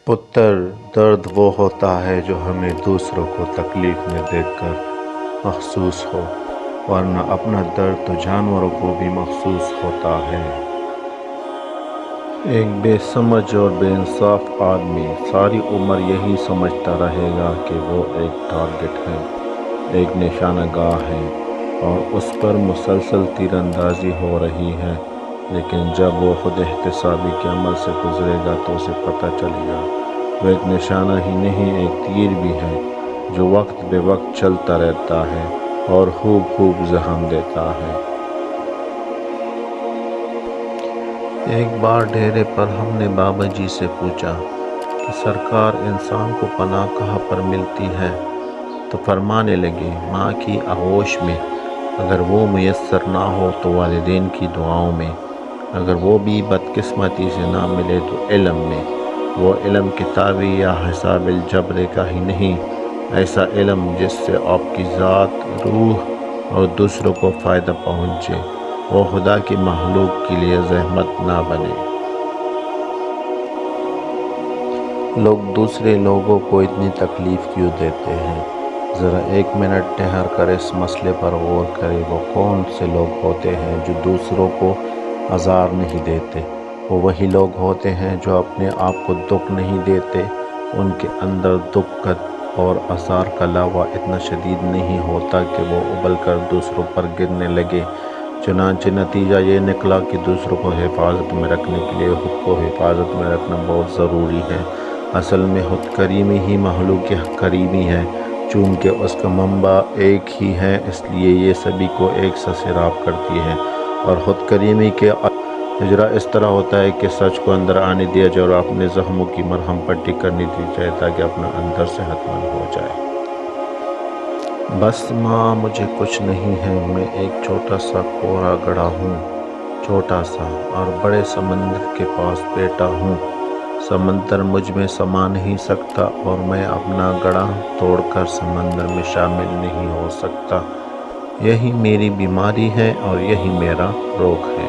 پتر، درد وہ ہوتا ہے جو ہمیں دوسروں کو تکلیف میں دیکھ کر محسوس ہو، ورنہ اپنا درد تو جانوروں کو بھی محسوس ہوتا ہے۔ ایک بے سمجھ اور بے انصاف آدمی ساری عمر یہی سمجھتا رہے گا کہ وہ ایک ٹارگٹ ہے، ایک نشانہ گاہ ہے اور اس پر مسلسل تیر اندازی ہو رہی ہے، لیکن جب وہ خود احتسابی کے عمل سے گزرے گا تو اسے پتہ چلے گا وہ ایک نشانہ ہی نہیں، ایک تیر بھی ہے جو وقت بے وقت چلتا رہتا ہے اور خوب زخم دیتا ہے۔ ایک بار ڈیرے پر ہم نے بابا جی سے پوچھا کہ سرکار انسان کو پناہ کہاں پر ملتی ہے؟ تو فرمانے لگے، ماں کی آغوش میں، اگر وہ میسر نہ ہو تو والدین کی دعاؤں میں، اگر وہ بھی بدقسمتی سے نہ ملے تو علم میں، وہ علم کتابی یا حساب الجبر کا ہی نہیں، ایسا علم جس سے آپ کی ذات، روح اور دوسروں کو فائدہ پہنچے، وہ خدا کی مخلوق کے لیے زحمت نہ بنے۔ لوگ دوسرے لوگوں کو اتنی تکلیف کیوں دیتے ہیں؟ ذرا ایک منٹ ٹھہر کر اس مسئلے پر غور کریں۔ وہ کون سے لوگ ہوتے ہیں جو دوسروں کو آزار نہیں دیتے؟ وہ وہی لوگ ہوتے ہیں جو اپنے آپ کو دکھ نہیں دیتے۔ ان کے اندر دکھ اور آزار کا لاوا اتنا شدید نہیں ہوتا کہ وہ ابل کر دوسروں پر گرنے لگے۔ چنانچہ نتیجہ یہ نکلا کہ دوسروں کو حفاظت میں رکھنے کے لیے خود کو حفاظت میں رکھنا بہت ضروری ہے۔ اصل میں خود کریمی ہی مخلوق کی کریمی ہے۔ چونکہ اس کا منبع ایک ہی ہے، اس لیے یہ سبھی کو ایک سا سیراب کرتی ہے، اور خود کریمی کے اجرا اس طرح ہوتا ہے کہ سچ کو اندر آنے دیا جائے اور اپنے زخموں کی مرہم پٹی کرنی دی جائے تاکہ اپنا اندر صحت مند ہو جائے۔ بس ماں، مجھے کچھ نہیں ہے، میں ایک چھوٹا سا کوڑا گڑھا ہوں، چھوٹا سا، اور بڑے سمندر کے پاس بیٹھا ہوں۔ سمندر مجھ میں سما نہیں سکتا اور میں اپنا گڑھا توڑ کر سمندر میں شامل نہیں ہو سکتا۔ یہی میری بیماری ہے اور یہی میرا روگ ہے۔